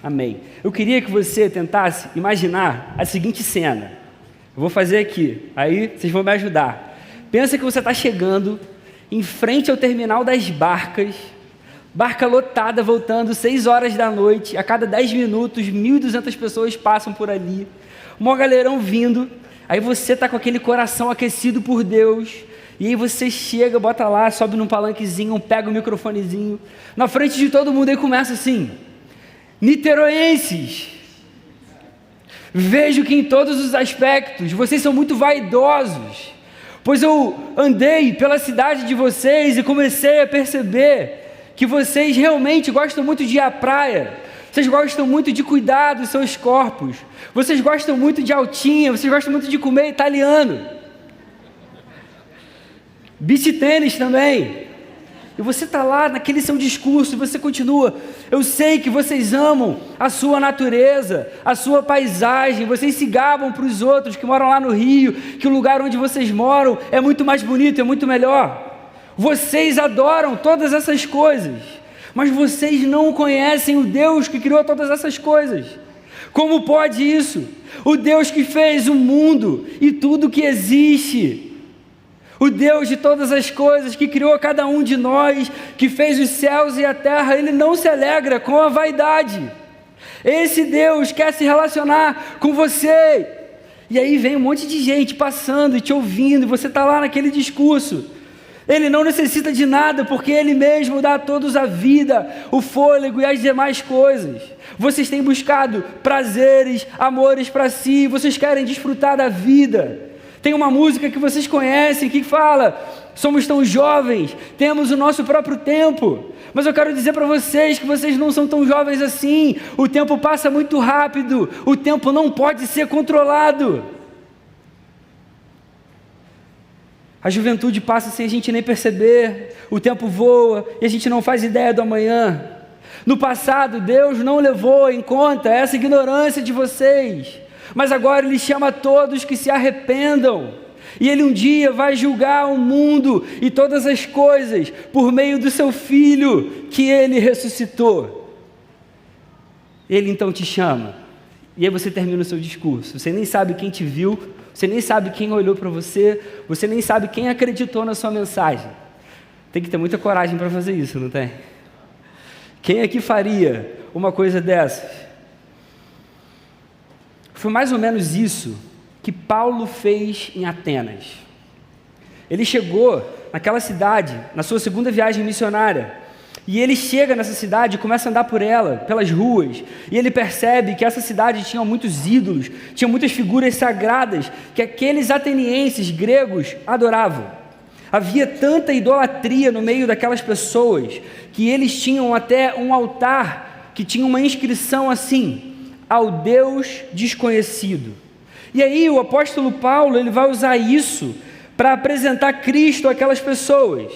Amém. Eu queria que você tentasse imaginar a seguinte cena. Eu vou fazer aqui, aí vocês vão me ajudar. Pensa que você está chegando em frente ao terminal das barcas, barca lotada, voltando 6 horas da noite, a cada 10 minutos, 1.200 pessoas passam por ali, um galerão vindo, aí você está com aquele coração aquecido por Deus, e aí você chega, bota lá, sobe num palanquezinho, pega o microfonezinho, na frente de todo mundo, aí começa assim: niteroenses, vejo que em todos os aspectos vocês são muito vaidosos, pois eu andei pela cidade de vocês e comecei a perceber que vocês realmente gostam muito de ir à praia, vocês gostam muito de cuidar dos seus corpos, vocês gostam muito de altinha, vocês gostam muito de comer italiano, beach tênis também. E você está lá naquele seu discurso, e você continua: eu sei que vocês amam a sua natureza, a sua paisagem, vocês se gabam para os outros que moram lá no Rio, que o lugar onde vocês moram é muito mais bonito, é muito melhor. Vocês adoram todas essas coisas, mas vocês não conhecem o Deus que criou todas essas coisas. Como pode isso? O Deus que fez o mundo e tudo que existe, o Deus de todas as coisas, que criou cada um de nós, que fez os céus e a terra, Ele não se alegra com a vaidade. Esse Deus quer se relacionar com você. E aí vem um monte de gente passando e te ouvindo, e você está lá naquele discurso. Ele não necessita de nada, porque Ele mesmo dá a todos a vida, o fôlego e as demais coisas. Vocês têm buscado prazeres, amores para si, vocês querem desfrutar da vida. Tem uma música que vocês conhecem que fala: somos tão jovens, temos o nosso próprio tempo. Mas eu quero dizer para vocês que vocês não são tão jovens assim. O tempo passa muito rápido, o tempo não pode ser controlado. A juventude passa sem a gente nem perceber, o tempo voa e a gente não faz ideia do amanhã. No passado, Deus não levou em conta essa ignorância de vocês, mas agora Ele chama a todos que se arrependam, e Ele um dia vai julgar o mundo e todas as coisas por meio do seu Filho que Ele ressuscitou. Ele então te chama, e aí você termina o seu discurso, você nem sabe quem te viu, você nem sabe quem olhou para você, você nem sabe quem acreditou na sua mensagem. Tem que ter muita coragem para fazer isso, não tem? Quem aqui faria uma coisa dessas? Foi mais ou menos isso que Paulo fez em Atenas. Ele chegou naquela cidade, na sua segunda viagem missionária, e ele chega nessa cidade e começa a andar por ela, pelas ruas, e ele percebe que essa cidade tinha muitos ídolos, tinha muitas figuras sagradas que aqueles atenienses gregos adoravam. Havia tanta idolatria no meio daquelas pessoas que eles tinham até um altar que tinha uma inscrição assim: ao Deus desconhecido. E aí o apóstolo Paulo, ele vai usar isso para apresentar Cristo àquelas pessoas.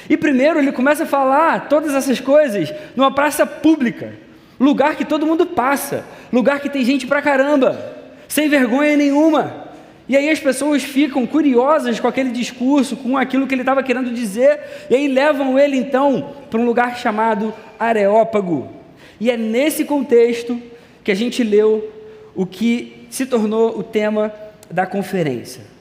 E primeiro ele começa a falar todas essas coisas numa praça pública, lugar que todo mundo passa, lugar que tem gente pra caramba, sem vergonha nenhuma. E aí as pessoas ficam curiosas com aquele discurso, com aquilo que ele estava querendo dizer, e aí levam ele então para um lugar chamado Areópago. E é nesse contexto que a gente leu o que se tornou o tema da conferência.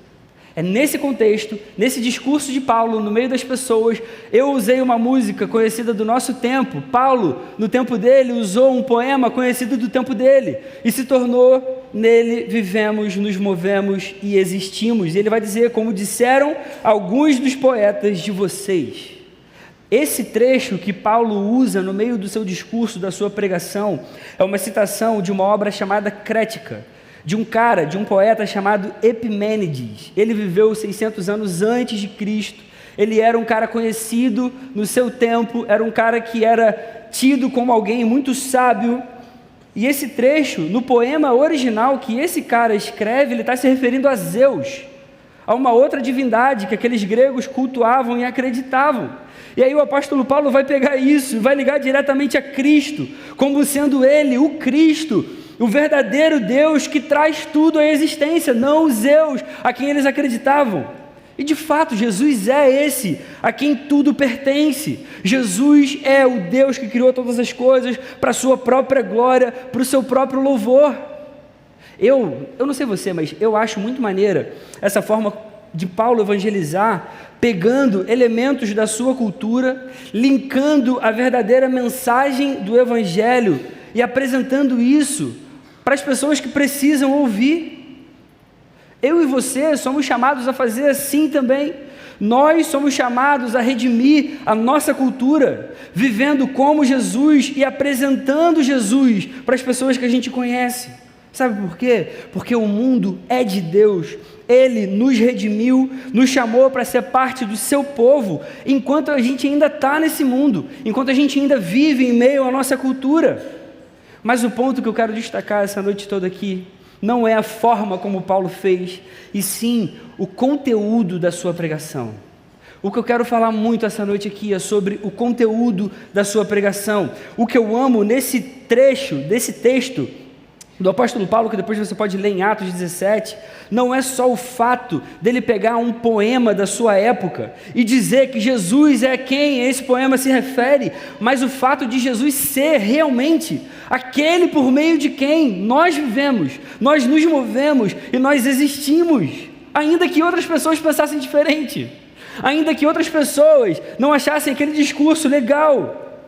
É nesse contexto, nesse discurso de Paulo, no meio das pessoas, eu usei uma música conhecida do nosso tempo. Paulo, no tempo dele, usou um poema conhecido do tempo dele, e se tornou: nele vivemos, nos movemos e existimos. E ele vai dizer: como disseram alguns dos poetas de vocês. Esse trecho que Paulo usa no meio do seu discurso, da sua pregação, é uma citação de uma obra chamada Crética, de um poeta chamado Epimênides. Ele viveu 600 anos antes de Cristo, ele era um cara conhecido no seu tempo, era um cara que era tido como alguém muito sábio, e esse trecho, no poema original que esse cara escreve, ele está se referindo a Zeus, a uma outra divindade que aqueles gregos cultuavam e acreditavam. E aí o apóstolo Paulo vai pegar isso e vai ligar diretamente a Cristo, como sendo Ele, o Cristo, o verdadeiro Deus que traz tudo à existência, não o Zeus a quem eles acreditavam. E de fato, Jesus é esse a quem tudo pertence. Jesus é o Deus que criou todas as coisas para a sua própria glória, para o seu próprio louvor. Eu não sei você, mas eu acho muito maneira essa forma de Paulo evangelizar, pegando elementos da sua cultura, linkando a verdadeira mensagem do evangelho e apresentando isso para as pessoas que precisam ouvir. Eu e você somos chamados a fazer assim também. Nós somos chamados a redimir a nossa cultura, vivendo como Jesus e apresentando Jesus para as pessoas que a gente conhece. Sabe por quê? Porque o mundo é de Deus. Ele nos redimiu, nos chamou para ser parte do seu povo, enquanto a gente ainda está nesse mundo, enquanto a gente ainda vive em meio à nossa cultura. Mas o ponto que eu quero destacar essa noite toda aqui não é a forma como Paulo fez, e sim o conteúdo da sua pregação. O que eu quero falar muito essa noite aqui é sobre o conteúdo da sua pregação. O que eu amo nesse trecho, desse texto do apóstolo Paulo, que depois você pode ler em Atos 17, não é só o fato dele pegar um poema da sua época e dizer que Jesus é quem esse poema se refere, mas o fato de Jesus ser realmente aquele por meio de quem nós vivemos, nós nos movemos e nós existimos, ainda que outras pessoas pensassem diferente, ainda que outras pessoas não achassem aquele discurso legal.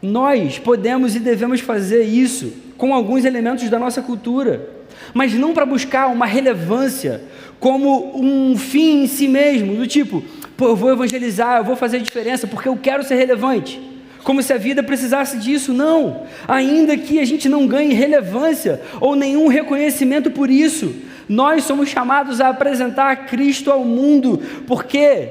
Nós podemos e devemos fazer isso com alguns elementos da nossa cultura, mas não para buscar uma relevância como um fim em si mesmo, do tipo, eu vou evangelizar, eu vou fazer diferença porque eu quero ser relevante, como se a vida precisasse disso. Não, ainda que a gente não ganhe relevância ou nenhum reconhecimento por isso, nós somos chamados a apresentar Cristo ao mundo, porque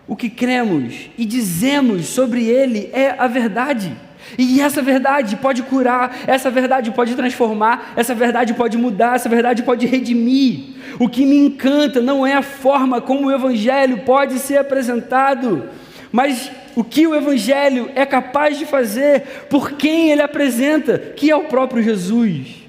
o que cremos e dizemos sobre Ele é a verdade. E essa verdade pode curar, essa verdade pode transformar, essa verdade pode mudar, essa verdade pode redimir. O que me encanta não é a forma como o Evangelho pode ser apresentado, mas o que o Evangelho é capaz de fazer por quem ele apresenta, que é o próprio Jesus.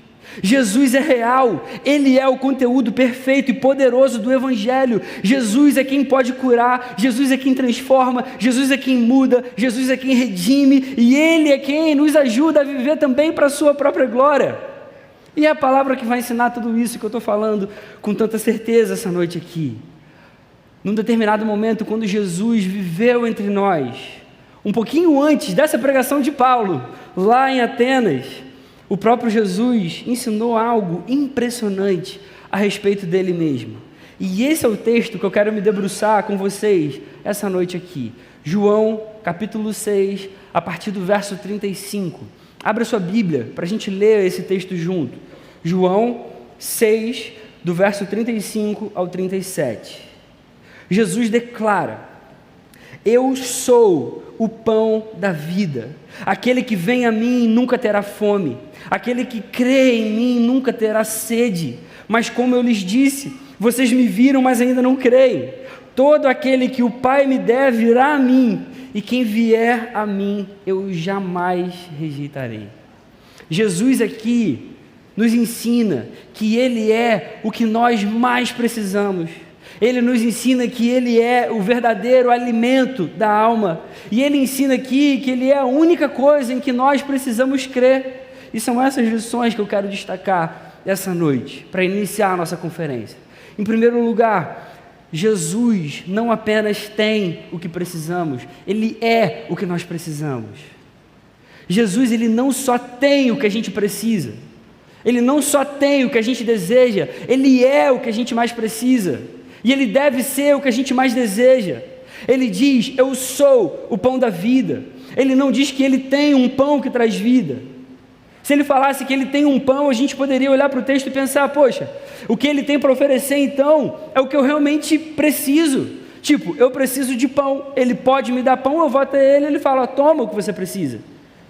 Jesus é real, Ele é o conteúdo perfeito e poderoso do Evangelho. Jesus é quem pode curar, Jesus é quem transforma, Jesus é quem muda, Jesus é quem redime, e Ele é quem nos ajuda a viver também para a sua própria glória. E é a palavra que vai ensinar tudo isso que eu estou falando com tanta certeza essa noite aqui. Num determinado momento, quando Jesus viveu entre nós, um pouquinho antes dessa pregação de Paulo, lá em Atenas, o próprio Jesus ensinou algo impressionante a respeito dele mesmo. E esse é o texto que eu quero me debruçar com vocês essa noite aqui. João, capítulo 6, a partir do verso 35. Abra sua Bíblia para a gente ler esse texto junto. João 6, do verso 35 ao 37. Jesus declara: eu sou o pão da vida. Aquele que vem a mim nunca terá fome. Aquele que crê em mim nunca terá sede. Mas como eu lhes disse, vocês me viram, mas ainda não creem. Todo aquele que o Pai me der virá a mim, e quem vier a mim eu jamais rejeitarei. Jesus aqui nos ensina que Ele é o que nós mais precisamos. Ele nos ensina que Ele é o verdadeiro alimento da alma. E Ele ensina aqui que Ele é a única coisa em que nós precisamos crer. E são essas lições que eu quero destacar essa noite, para iniciar a nossa conferência. Em primeiro lugar, Jesus não apenas tem o que precisamos, Ele é o que nós precisamos. Jesus, Ele não só tem o que a gente precisa, Ele não só tem o que a gente deseja, Ele é o que a gente mais precisa. E Ele deve ser o que a gente mais deseja. Ele diz: eu sou o pão da vida. Ele não diz que Ele tem um pão que traz vida. Se Ele falasse que Ele tem um pão, a gente poderia olhar para o texto e pensar: poxa, o que Ele tem para oferecer então é o que eu realmente preciso. Tipo, eu preciso de pão, Ele pode me dar pão, eu vou até Ele, Ele fala: toma o que você precisa,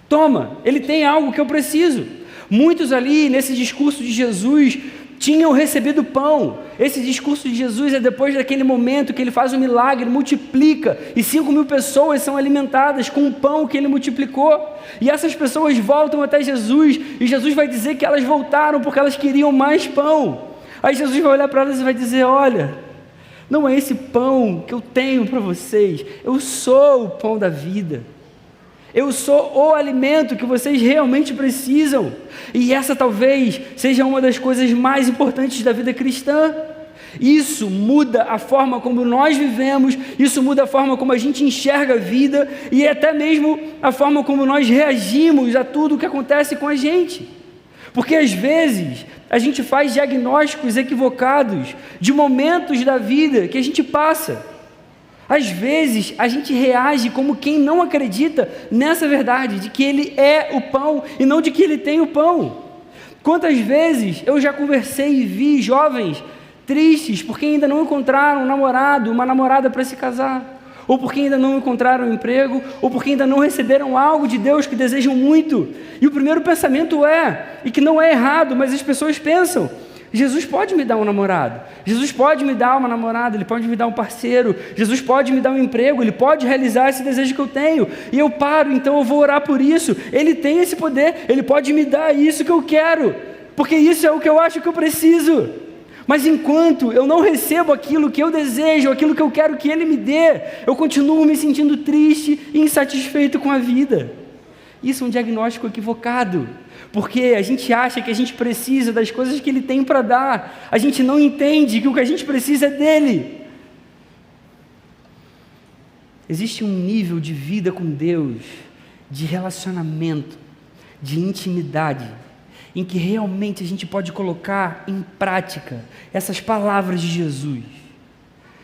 toma, Ele tem algo que eu preciso. Muitos ali nesse discurso de Jesus tinham recebido pão. Esse discurso de Jesus é depois daquele momento que Ele faz um milagre, multiplica, e 5.000 pessoas são alimentadas com o pão que Ele multiplicou, e essas pessoas voltam até Jesus, e Jesus vai dizer que elas voltaram porque elas queriam mais pão. Aí Jesus vai olhar para elas e vai dizer: olha, não é esse pão que eu tenho para vocês. Eu sou o pão da vida. Eu sou o alimento que vocês realmente precisam. E essa talvez seja uma das coisas mais importantes da vida cristã. Isso muda a forma como nós vivemos, isso muda a forma como a gente enxerga a vida e até mesmo a forma como nós reagimos a tudo o que acontece com a gente. Porque às vezes a gente faz diagnósticos equivocados de momentos da vida que a gente passa. Às vezes a gente reage como quem não acredita nessa verdade, de que Ele é o pão e não de que Ele tem o pão. Quantas vezes eu já conversei e vi jovens tristes porque ainda não encontraram um namorado, uma namorada para se casar, ou porque ainda não encontraram um emprego, ou porque ainda não receberam algo de Deus que desejam muito. E o primeiro pensamento e que não é errado, mas as pessoas pensam: Jesus pode me dar um namorado, Jesus pode me dar uma namorada, Ele pode me dar um parceiro, Jesus pode me dar um emprego, Ele pode realizar esse desejo que eu tenho, e eu paro, então eu vou orar por isso. Ele tem esse poder, Ele pode me dar isso que eu quero, porque isso é o que eu acho que eu preciso. Mas enquanto eu não recebo aquilo que eu desejo, aquilo que eu quero que Ele me dê, eu continuo me sentindo triste e insatisfeito com a vida. Isso é um diagnóstico equivocado, porque a gente acha que a gente precisa das coisas que Ele tem para dar, a gente não entende que o que a gente precisa é dEle. Existe um nível de vida com Deus, de relacionamento, de intimidade, em que realmente a gente pode colocar em prática essas palavras de Jesus.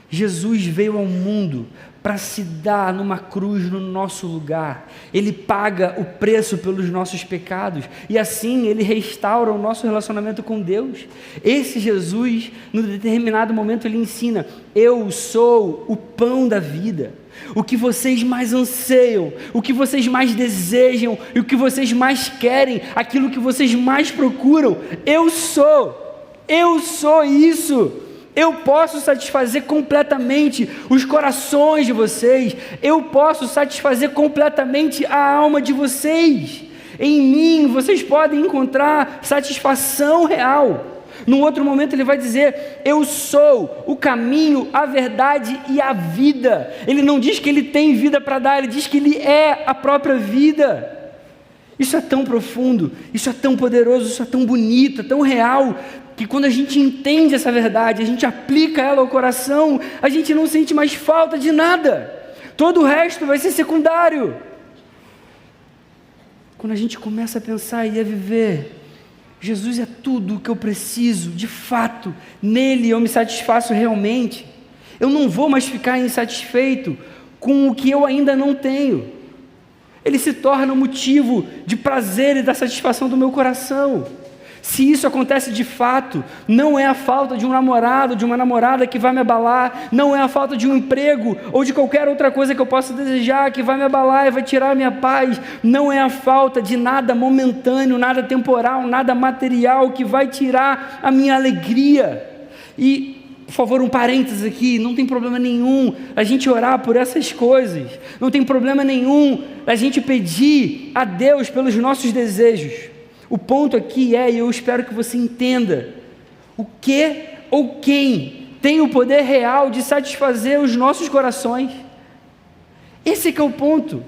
Jesus veio ao mundo para se dar numa cruz no nosso lugar. Ele paga o preço pelos nossos pecados e assim Ele restaura o nosso relacionamento com Deus. Esse Jesus, num determinado momento, Ele ensina: eu sou o pão da vida. O que vocês mais anseiam, o que vocês mais desejam e o que vocês mais querem, aquilo que vocês mais procuram, eu sou isso. Eu posso satisfazer completamente os corações de vocês, eu posso satisfazer completamente a alma de vocês. Em mim vocês podem encontrar satisfação real. Num outro momento Ele vai dizer: eu sou o caminho, a verdade e a vida. Ele não diz que Ele tem vida para dar, Ele diz que Ele é a própria vida. Isso é tão profundo, isso é tão poderoso, isso é tão bonito, é tão real, que quando a gente entende essa verdade, a gente aplica ela ao coração, a gente não sente mais falta de nada. Todo o resto vai ser secundário. Quando a gente começa a pensar e a viver: Jesus é tudo o que eu preciso, de fato, nele eu me satisfaço realmente. Eu não vou mais ficar insatisfeito com o que eu ainda não tenho. Ele se torna um motivo de prazer e da satisfação do meu coração. Se isso acontece de fato, não é a falta de um namorado, de uma namorada que vai me abalar, não é a falta de um emprego ou de qualquer outra coisa que eu possa desejar que vai me abalar e vai tirar a minha paz, não é a falta de nada momentâneo, nada temporal, nada material que vai tirar a minha alegria. E, por favor, um parênteses aqui: não tem problema nenhum a gente orar por essas coisas, não tem problema nenhum a gente pedir a Deus pelos nossos desejos. O ponto aqui e eu espero que você entenda, o que ou quem tem o poder real de satisfazer os nossos corações. Esse que é o ponto.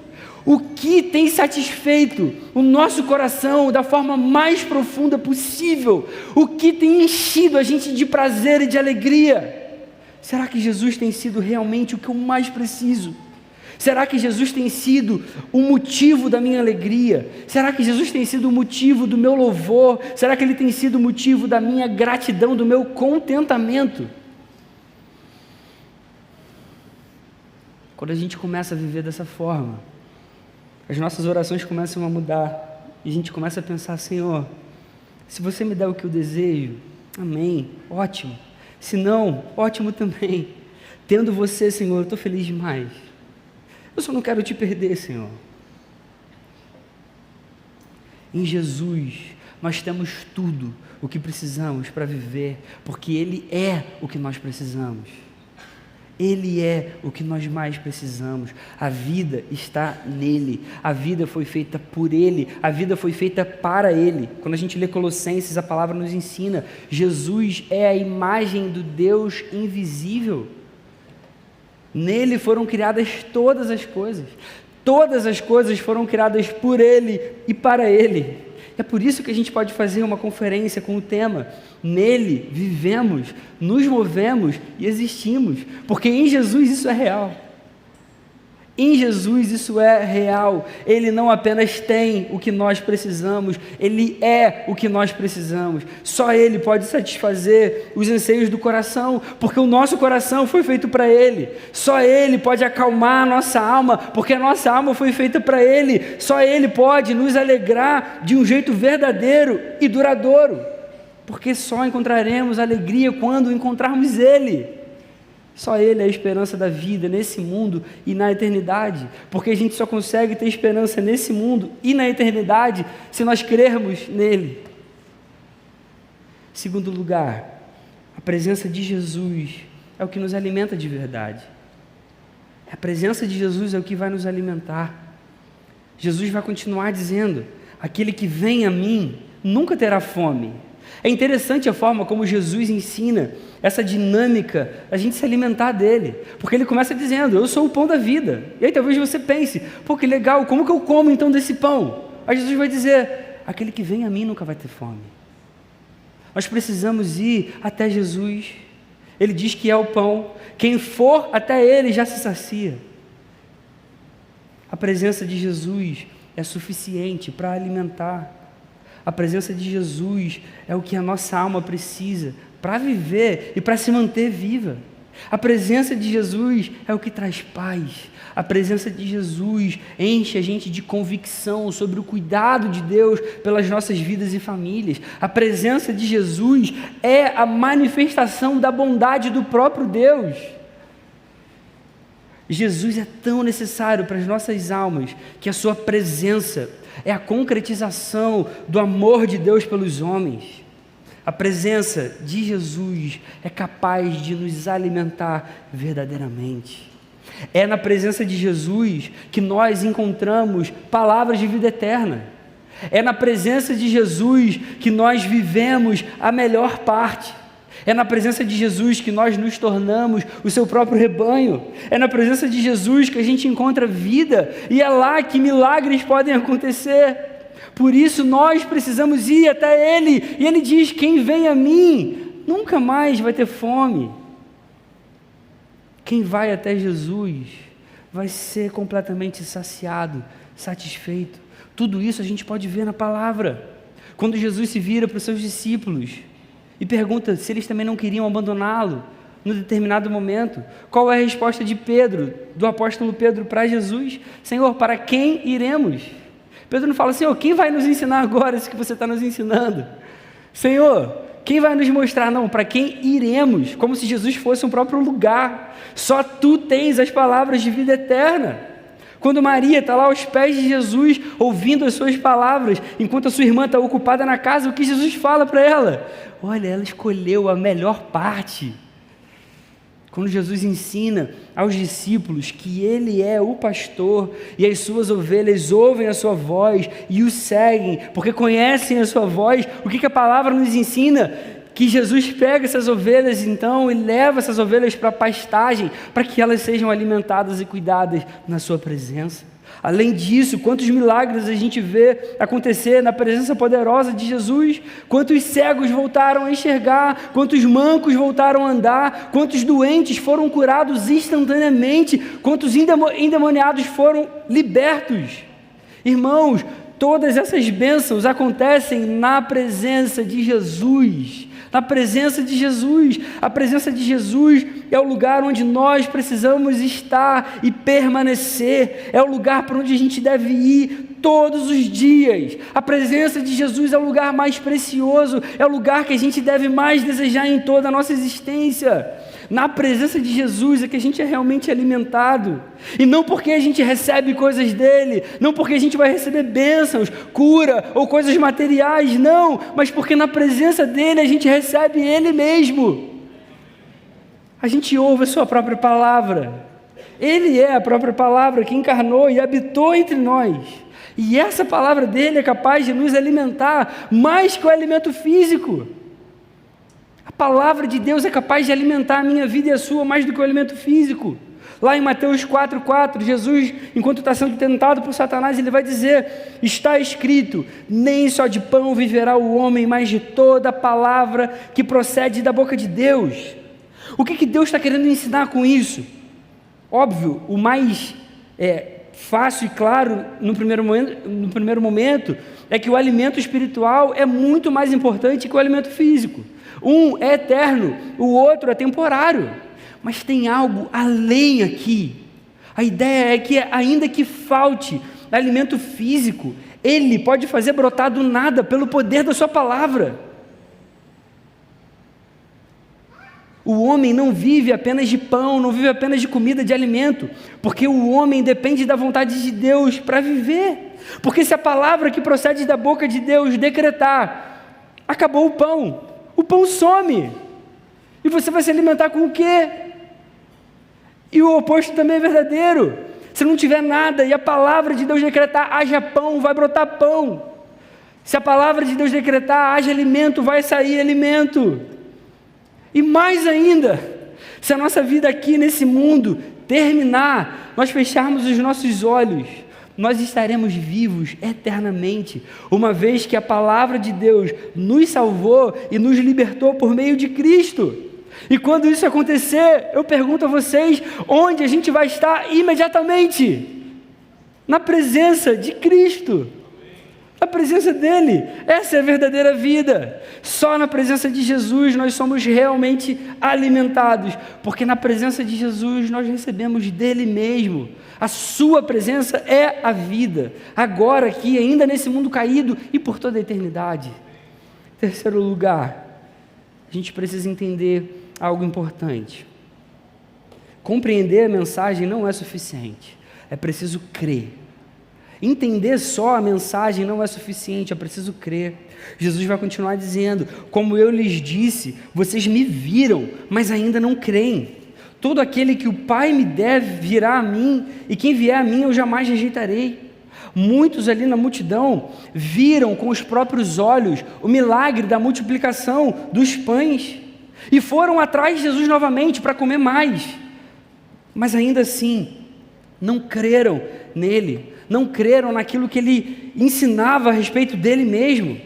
O que tem satisfeito o nosso coração da forma mais profunda possível? O que tem enchido a gente de prazer e de alegria? Será que Jesus tem sido realmente o que eu mais preciso? Será que Jesus tem sido o motivo da minha alegria? Será que Jesus tem sido o motivo do meu louvor? Será que Ele tem sido o motivo da minha gratidão, do meu contentamento? Quando a gente começa a viver dessa forma, as nossas orações começam a mudar e a gente começa a pensar: Senhor, se você me der o que eu desejo, amém, ótimo. Se não, ótimo também. Tendo você, Senhor, eu estou feliz demais. Eu só não quero te perder, Senhor. Em Jesus, nós temos tudo o que precisamos para viver, porque Ele é o que nós precisamos. Ele é o que nós mais precisamos. A vida está nele, a vida foi feita por Ele, a vida foi feita para Ele. Quando a gente lê Colossenses, a palavra nos ensina: Jesus é a imagem do Deus invisível. Nele foram criadas todas as coisas. Todas as coisas foram criadas por Ele e para Ele. É por isso que a gente pode fazer uma conferência com o tema: nele vivemos, nos movemos e existimos. Porque em Jesus isso é real. Em Jesus isso é real. Ele não apenas tem o que nós precisamos, Ele é o que nós precisamos. Só Ele pode satisfazer os anseios do coração, porque o nosso coração foi feito para Ele. Só Ele pode acalmar a nossa alma, porque a nossa alma foi feita para Ele. Só Ele pode nos alegrar de um jeito verdadeiro e duradouro, porque só encontraremos alegria quando encontrarmos Ele. Só Ele é a esperança da vida nesse mundo e na eternidade, porque a gente só consegue ter esperança nesse mundo e na eternidade se nós crermos nele. Segundo lugar, a presença de Jesus é o que nos alimenta de verdade. A presença de Jesus é o que vai nos alimentar. Jesus vai continuar dizendo: aquele que vem a mim nunca terá fome. É interessante a forma como Jesus ensina essa dinâmica, a gente se alimentar dele, porque ele começa dizendo: eu sou o pão da vida. E aí talvez você pense: pô, que legal, como que eu como então desse pão? Aí Jesus vai dizer: aquele que vem a mim nunca vai ter fome. Nós precisamos ir até Jesus. Ele diz que é o pão, quem for até ele já se sacia. A presença de Jesus é suficiente para alimentar. A presença de Jesus é o que a nossa alma precisa para viver e para se manter viva. A presença de Jesus é o que traz paz. A presença de Jesus enche a gente de convicção sobre o cuidado de Deus pelas nossas vidas e famílias. A presença de Jesus é a manifestação da bondade do próprio Deus. Jesus é tão necessário para as nossas almas que a sua presença é a concretização do amor de Deus pelos homens. A presença de Jesus é capaz de nos alimentar verdadeiramente. É na presença de Jesus que nós encontramos palavras de vida eterna. É na presença de Jesus que nós vivemos a melhor parte. É na presença de Jesus que nós nos tornamos o seu próprio rebanho. É na presença de Jesus que a gente encontra vida, e é lá que milagres podem acontecer. Por isso nós precisamos ir até Ele, e Ele diz: quem vem a mim nunca mais vai ter fome. Quem vai até Jesus vai ser completamente saciado, satisfeito. Tudo isso a gente pode ver na palavra. Quando Jesus se vira para os seus discípulos e pergunta se eles também não queriam abandoná-lo no determinado momento, qual é a resposta de Pedro, do apóstolo Pedro, para Jesus? Senhor, para quem iremos? Pedro não fala: Senhor, quem vai nos ensinar agora isso que você está nos ensinando? Senhor, quem vai nos mostrar? Não, para quem iremos? Como se Jesus fosse um próprio lugar. Só tu tens as palavras de vida eterna. Quando Maria está lá aos pés de Jesus, ouvindo as suas palavras, enquanto a sua irmã está ocupada na casa, o que Jesus fala para ela? Olha, ela escolheu a melhor parte. Quando Jesus ensina aos discípulos que Ele é o pastor e as suas ovelhas ouvem a sua voz e o seguem, porque conhecem a sua voz, o que a palavra nos ensina? Que Jesus pega essas ovelhas então e leva essas ovelhas para a pastagem, para que elas sejam alimentadas e cuidadas na sua presença. Além disso, quantos milagres a gente vê acontecer na presença poderosa de Jesus, quantos cegos voltaram a enxergar, quantos mancos voltaram a andar, quantos doentes foram curados instantaneamente, quantos endemoniados foram libertos. Irmãos, todas essas bênçãos acontecem na presença de Jesus. Na presença de Jesus. A presença de Jesus é o lugar onde nós precisamos estar e permanecer. É o lugar para onde a gente deve ir todos os dias. A presença de Jesus é o lugar mais precioso, é o lugar que a gente deve mais desejar em toda a nossa existência. Na presença de Jesus é que a gente é realmente alimentado, e não porque a gente recebe coisas dele, não porque a gente vai receber bênçãos, cura ou coisas materiais, não, mas porque na presença dele a gente recebe ele mesmo. A gente ouve a sua própria palavra, ele é a própria palavra que encarnou e habitou entre nós, e essa palavra dele é capaz de nos alimentar mais que o alimento físico. A palavra de Deus é capaz de alimentar a minha vida e a sua mais do que o alimento físico. Lá em Mateus 4,4, Jesus, enquanto está sendo tentado por Satanás, ele vai dizer: está escrito, nem só de pão viverá o homem, mas de toda palavra que procede da boca de Deus. O que Deus está querendo ensinar com isso? Óbvio, o mais fácil e claro no primeiro momento é que o alimento espiritual é muito mais importante que o alimento físico. Um é eterno, o outro é temporário. Mas tem algo além aqui. A ideia é que, ainda que falte alimento físico, Ele pode fazer brotar do nada pelo poder da sua palavra. O homem não vive apenas de pão, não vive apenas de comida, de alimento, porque o homem depende da vontade de Deus para viver. Porque se a palavra que procede da boca de Deus decretar, acabou o pão some. E você vai se alimentar com o quê? E o oposto também é verdadeiro. Se não tiver nada e a palavra de Deus decretar, haja pão, vai brotar pão. Se a palavra de Deus decretar, haja alimento, vai sair alimento. E mais ainda, se a nossa vida aqui nesse mundo terminar, nós fecharmos os nossos olhos, nós estaremos vivos eternamente, uma vez que a palavra de Deus nos salvou e nos libertou por meio de Cristo. E quando isso acontecer, eu pergunto a vocês, onde a gente vai estar imediatamente? Na presença de Cristo, na presença dEle. Essa é a verdadeira vida. Só na presença de Jesus nós somos realmente alimentados, porque na presença de Jesus nós recebemos dEle mesmo. A sua presença é a vida, agora aqui, ainda nesse mundo caído e por toda a eternidade. Terceiro lugar, a gente precisa entender algo importante. Compreender a mensagem não é suficiente, é preciso crer. Entender só a mensagem não é suficiente, é preciso crer. Jesus vai continuar dizendo: como eu lhes disse, vocês me viram, mas ainda não creem. Todo aquele que o Pai me der virá a mim, e quem vier a mim eu jamais rejeitarei. Muitos ali na multidão viram com os próprios olhos o milagre da multiplicação dos pães, e foram atrás de Jesus novamente para comer mais, mas ainda assim não creram nele, não creram naquilo que ele ensinava a respeito dele mesmo.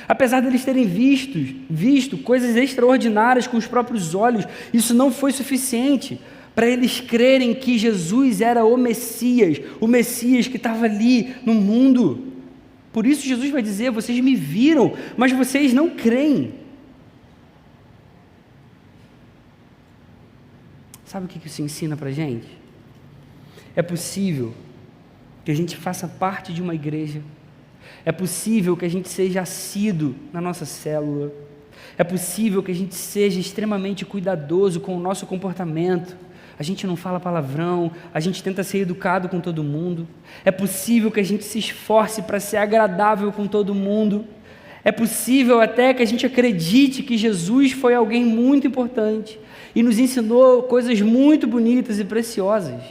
Apesar deles terem visto coisas extraordinárias com os próprios olhos, isso não foi suficiente para eles crerem que Jesus era o Messias que estava ali no mundo. Por isso Jesus vai dizer: vocês me viram, mas vocês não creem. Sabe o que isso ensina para a gente? É possível que a gente faça parte de uma igreja, é possível que a gente seja assíduo na nossa célula, é possível que a gente seja extremamente cuidadoso com o nosso comportamento, a gente não fala palavrão, a gente tenta ser educado com todo mundo, é possível que a gente se esforce para ser agradável com todo mundo, é possível até que a gente acredite que Jesus foi alguém muito importante e nos ensinou coisas muito bonitas e preciosas.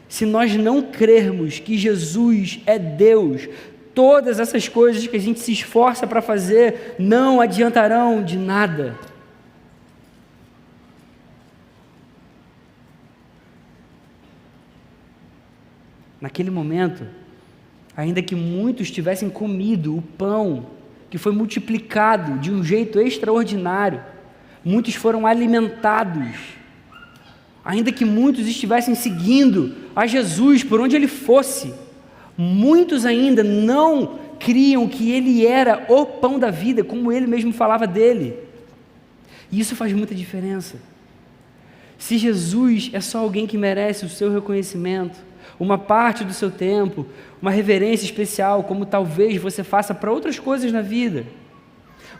Se nós não crermos que Jesus é Deus, todas essas coisas que a gente se esforça para fazer não adiantarão de nada. Naquele momento, ainda que muitos tivessem comido o pão que foi multiplicado de um jeito extraordinário, muitos foram alimentados. Ainda que muitos estivessem seguindo a Jesus por onde ele fosse, muitos ainda não criam que ele era o pão da vida, como ele mesmo falava dele. E isso faz muita diferença. Se Jesus é só alguém que merece o seu reconhecimento, uma parte do seu tempo, uma reverência especial, como talvez você faça para outras coisas na vida,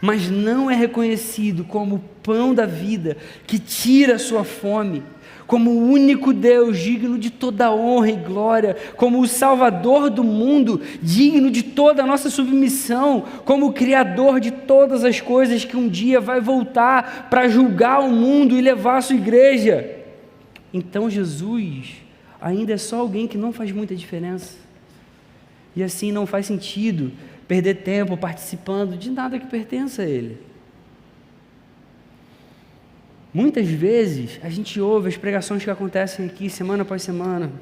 mas não é reconhecido como o pão da vida que tira a sua fome, como o único Deus digno de toda honra e glória, como o Salvador do mundo, digno de toda a nossa submissão, como o Criador de todas as coisas que um dia vai voltar para julgar o mundo e levar a sua igreja. Então Jesus ainda é só alguém que não faz muita diferença. E assim não faz sentido perder tempo participando de nada que pertença a Ele. Muitas vezes a gente ouve as pregações que acontecem aqui semana após semana.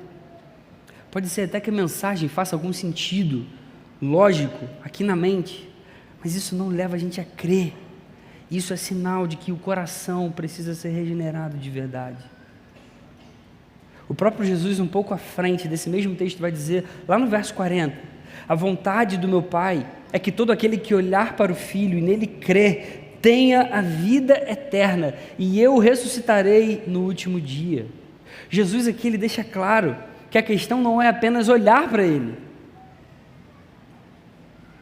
Pode ser até que a mensagem faça algum sentido lógico aqui na mente, mas isso não leva a gente a crer. Isso é sinal de que o coração precisa ser regenerado de verdade. O próprio Jesus, um pouco à frente desse mesmo texto, vai dizer, lá no verso 40, a vontade do meu Pai é que todo aquele que olhar para o Filho e nele crer, tenha a vida eterna, e eu o ressuscitarei no último dia. Jesus aqui, ele deixa claro que a questão não é apenas olhar para ele.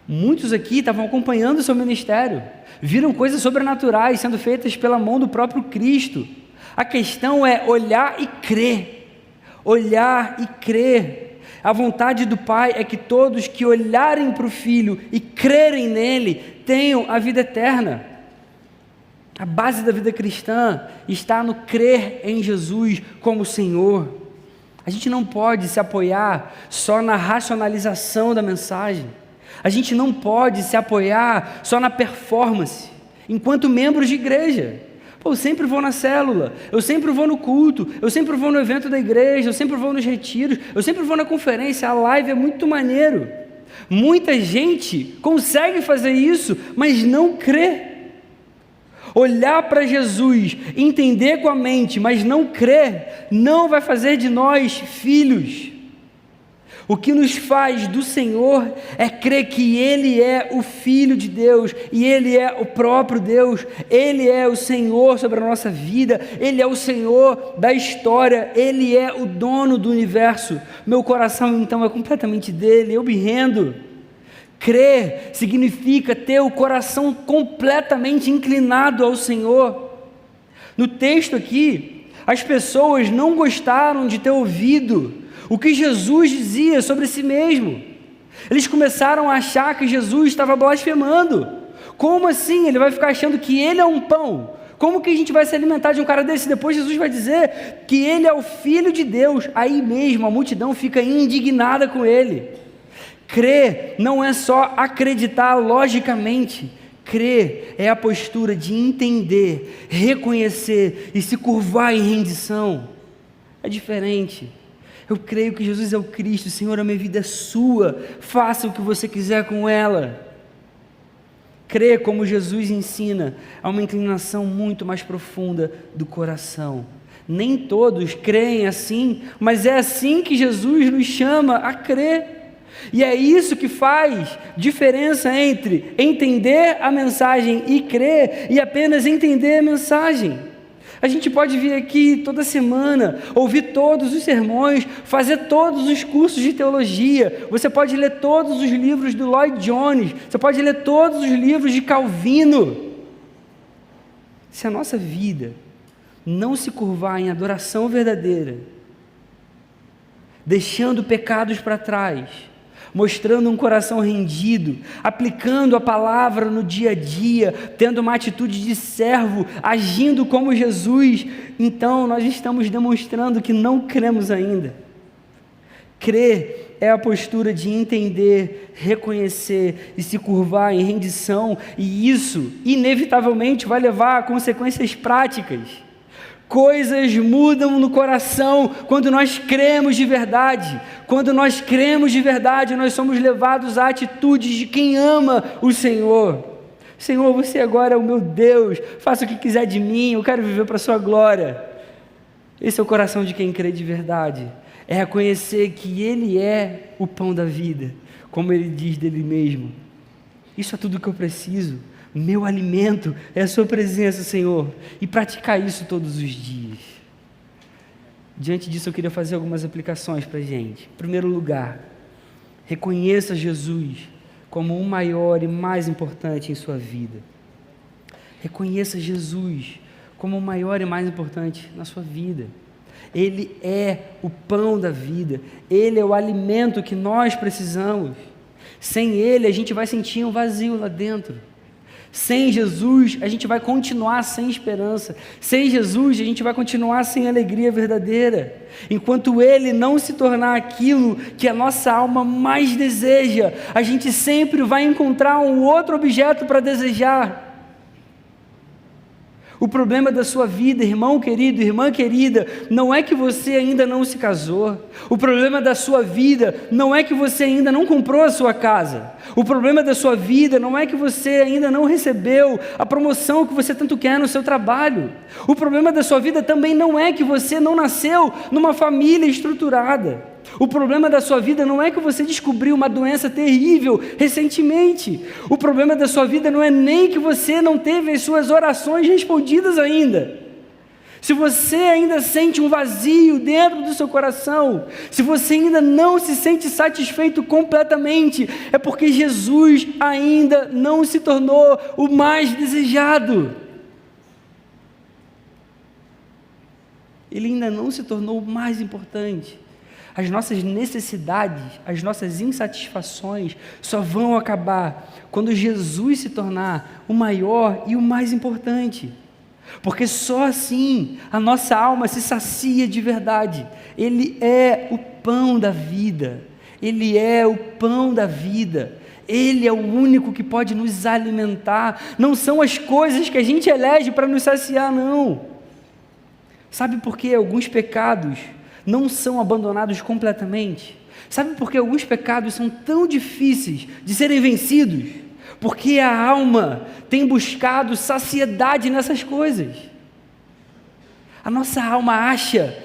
Muitos aqui estavam acompanhando o seu ministério, viram coisas sobrenaturais sendo feitas pela mão do próprio Cristo. A questão é olhar e crer. Olhar e crer. A vontade do Pai é que todos que olharem para o Filho e crerem nele tenham a vida eterna. A base da vida cristã está no crer em Jesus como Senhor. A gente não pode se apoiar só na racionalização da mensagem. A gente não pode se apoiar só na performance, enquanto membros de igreja. Eu sempre vou na célula, eu sempre vou no culto, eu sempre vou no evento da igreja, eu sempre vou nos retiros, eu sempre vou na conferência, a live é muito maneiro. Muita gente consegue fazer isso, mas não crê. Olhar para Jesus, entender com a mente, mas não crer, não vai fazer de nós filhos. O que nos faz do Senhor é crer que Ele é o Filho de Deus, e Ele é o próprio Deus, Ele é o Senhor sobre a nossa vida, Ele é o Senhor da história, Ele é o dono do universo. Meu coração então é completamente dele, eu me rendo. Crer significa ter o coração completamente inclinado ao Senhor. No texto aqui, as pessoas não gostaram de ter ouvido o que Jesus dizia sobre si mesmo. Eles começaram a achar que Jesus estava blasfemando. Como assim? Ele vai ficar achando que ele é um pão? Como que a gente vai se alimentar de um cara desse? Depois Jesus vai dizer que ele é o Filho de Deus. Aí mesmo a multidão fica indignada com ele. Crer não é só acreditar logicamente. Crer é a postura de entender, reconhecer e se curvar em rendição. É diferente. Eu creio que Jesus é o Cristo. Senhor, a minha vida é sua, faça o que você quiser com ela. Crer como Jesus ensina é uma inclinação muito mais profunda do coração. Nem todos creem assim, mas é assim que Jesus nos chama a crer. E é isso que faz diferença entre entender a mensagem e crer, e apenas entender a mensagem. A gente pode vir aqui toda semana, ouvir todos os sermões, fazer todos os cursos de teologia, você pode ler todos os livros do Lloyd Jones, você pode ler todos os livros de Calvino. Se a nossa vida não se curvar em adoração verdadeira, deixando pecados para trás, mostrando um coração rendido, aplicando a palavra no dia a dia, tendo uma atitude de servo, agindo como Jesus, então nós estamos demonstrando que não cremos ainda. Crer é a postura de entender, reconhecer e se curvar em rendição, e isso inevitavelmente vai levar a consequências práticas. Coisas mudam no coração quando nós cremos de verdade. Quando nós cremos de verdade, nós somos levados a atitudes de quem ama o Senhor. Senhor, você agora é o meu Deus, faça o que quiser de mim, eu quero viver para a sua glória. Esse é o coração de quem crê de verdade. É reconhecer que Ele é o pão da vida, como Ele diz dele mesmo. Isso é tudo que eu preciso. Meu alimento é a sua presença, Senhor, e praticar isso todos os dias. Diante disso eu queria fazer algumas aplicações para a gente. Em primeiro lugar, reconheça Jesus como o maior e mais importante em sua vida. Reconheça Jesus como o maior e mais importante na sua vida. Ele é o pão da vida, Ele é o alimento que nós precisamos. Sem Ele a gente vai sentir um vazio lá dentro. Sem Jesus, a gente vai continuar sem esperança. Sem Jesus, a gente vai continuar sem alegria verdadeira. Enquanto Ele não se tornar aquilo que a nossa alma mais deseja, a gente sempre vai encontrar um outro objeto para desejar. O problema da sua vida, irmão querido, irmã querida, não é que você ainda não se casou. O problema da sua vida não é que você ainda não comprou a sua casa. O problema da sua vida não é que você ainda não recebeu a promoção que você tanto quer no seu trabalho. O problema da sua vida também não é que você não nasceu numa família estruturada. O problema da sua vida não é que você descobriu uma doença terrível recentemente. O problema da sua vida não é nem que você não teve as suas orações respondidas ainda. Se você ainda sente um vazio dentro do seu coração, se você ainda não se sente satisfeito completamente, é porque Jesus ainda não se tornou o mais desejado. Ele ainda não se tornou o mais importante. As nossas necessidades, as nossas insatisfações só vão acabar quando Jesus se tornar o maior e o mais importante. Porque só assim a nossa alma se sacia de verdade. Ele é o pão da vida. Ele é o pão da vida. Ele é o único que pode nos alimentar. Não são as coisas que a gente elege para nos saciar, não. Sabe por que alguns pecados não são abandonados completamente? Sabe por que alguns pecados são tão difíceis de serem vencidos? Porque a alma tem buscado saciedade nessas coisas. A nossa alma acha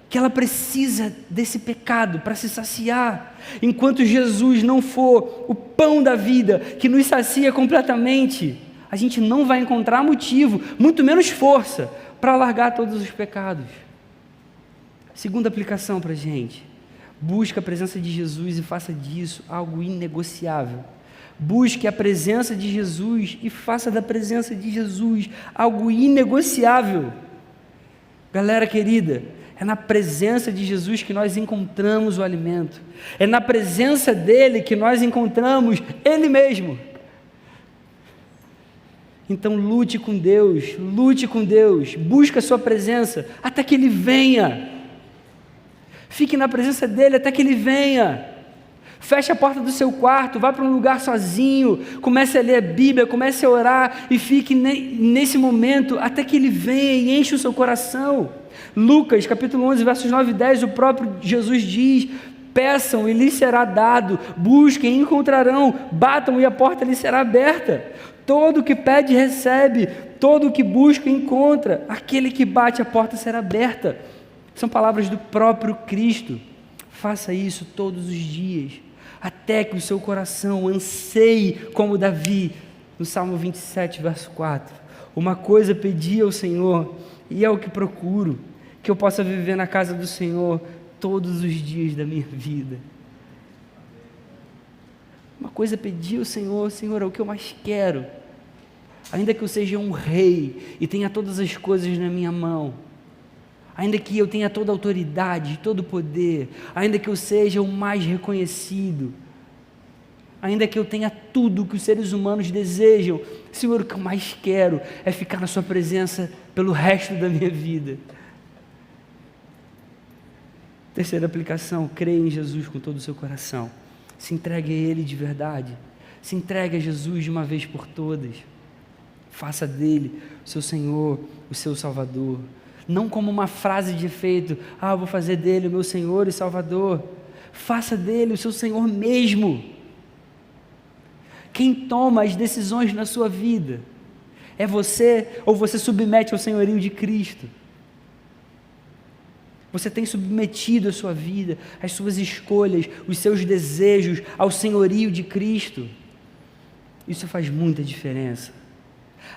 que ela precisa desse pecado para se saciar. Enquanto Jesus não for o pão da vida que nos sacia completamente, a gente não vai encontrar motivo, muito menos força, para largar todos os pecados. Segunda aplicação para a gente: busque a presença de Jesus e faça disso algo inegociável. Busque a presença de Jesus e faça da presença de Jesus algo inegociável. Galera querida, é na presença de Jesus que nós encontramos o alimento. É na presença dele que nós encontramos Ele mesmo. Então lute com Deus, busque a sua presença até que Ele venha. Fique na presença dele até que ele venha. Feche a porta do seu quarto, vá para um lugar sozinho, comece a ler a Bíblia, comece a orar e fique nesse momento até que ele venha e enche o seu coração. Lucas capítulo 11, versos 9 e 10, o próprio Jesus diz: peçam e lhes será dado, busquem e encontrarão, batam e a porta lhes será aberta. Todo o que pede recebe, todo o que busca encontra, aquele que bate a porta será aberta. São palavras do próprio Cristo. Faça isso todos os dias, até que o seu coração anseie como Davi, no Salmo 27, verso 4. Uma coisa pedi ao Senhor, e é o que procuro, que eu possa viver na casa do Senhor todos os dias da minha vida. Uma coisa pedi ao Senhor, Senhor, é o que eu mais quero. Ainda que eu seja um rei e tenha todas as coisas na minha mão, ainda que eu tenha toda a autoridade, todo o poder, ainda que eu seja o mais reconhecido, ainda que eu tenha tudo que os seres humanos desejam, Senhor, o que eu mais quero é ficar na sua presença pelo resto da minha vida. Terceira aplicação: creia em Jesus com todo o seu coração, se entregue a Ele de verdade, se entregue a Jesus de uma vez por todas, faça dele o seu Senhor, o seu Salvador. Não como uma frase de efeito: eu vou fazer dele o meu Senhor e Salvador. Faça dele o seu Senhor mesmo. Quem toma as decisões na sua vida é você, ou você submete ao senhorio de Cristo? Você tem submetido a sua vida, as suas escolhas, os seus desejos ao senhorio de Cristo? Isso faz muita diferença.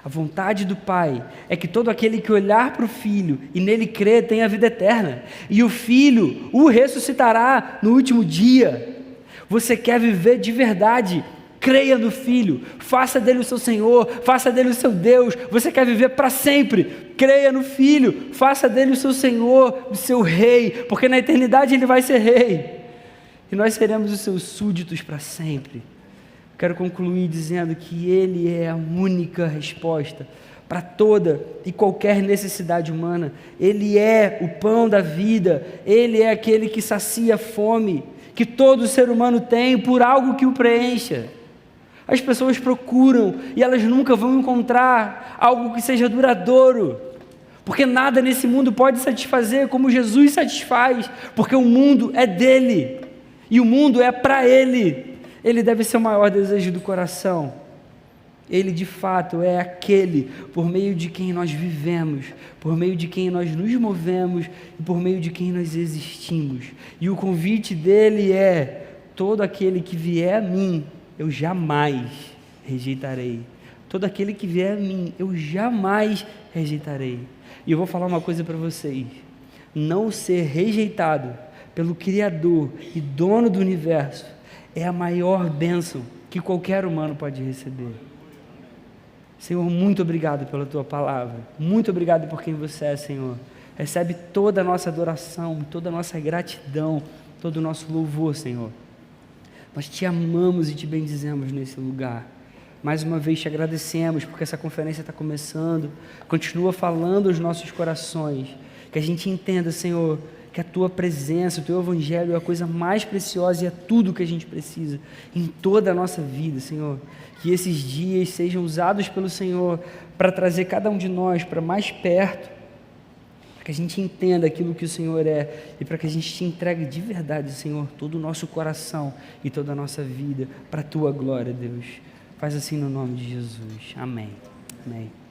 A vontade do Pai é que todo aquele que olhar para o Filho e nele crer tenha a vida eterna, e o Filho o ressuscitará no último dia. Você quer viver de verdade? Creia no Filho, faça dele o seu Senhor, faça dele o seu Deus. Você quer viver para sempre? Creia no Filho, faça dele o seu Senhor, o seu Rei, porque na eternidade ele vai ser Rei, e nós seremos os seus súditos para sempre. Quero concluir dizendo que Ele é a única resposta para toda e qualquer necessidade humana. Ele é o pão da vida, Ele é aquele que sacia a fome que todo ser humano tem por algo que o preencha. As pessoas procuram e elas nunca vão encontrar algo que seja duradouro, porque nada nesse mundo pode satisfazer como Jesus satisfaz, porque o mundo é dele e o mundo é para ele. Ele deve ser o maior desejo do coração. Ele de fato é aquele por meio de quem nós vivemos, por meio de quem nós nos movemos e por meio de quem nós existimos. E o convite dele é: todo aquele que vier a mim, eu jamais rejeitarei. Todo aquele que vier a mim, eu jamais rejeitarei. E eu vou falar uma coisa para vocês: não ser rejeitado pelo Criador e dono do universo é a maior bênção que qualquer humano pode receber. Senhor, muito obrigado pela Tua palavra, muito obrigado por quem Você é, Senhor. Recebe toda a nossa adoração, toda a nossa gratidão, todo o nosso louvor, Senhor. Nós Te amamos e Te bendizemos nesse lugar. Mais uma vez Te agradecemos porque essa conferência está começando. Continua falando aos nossos corações, que a gente entenda, Senhor, que a Tua presença, o Teu Evangelho é a coisa mais preciosa e é tudo que a gente precisa em toda a nossa vida, Senhor. Que esses dias sejam usados pelo Senhor para trazer cada um de nós para mais perto, para que a gente entenda aquilo que o Senhor é e para que a gente Te entregue de verdade, Senhor, todo o nosso coração e toda a nossa vida para a Tua glória, Deus. Faz assim no nome de Jesus. Amém. Amém.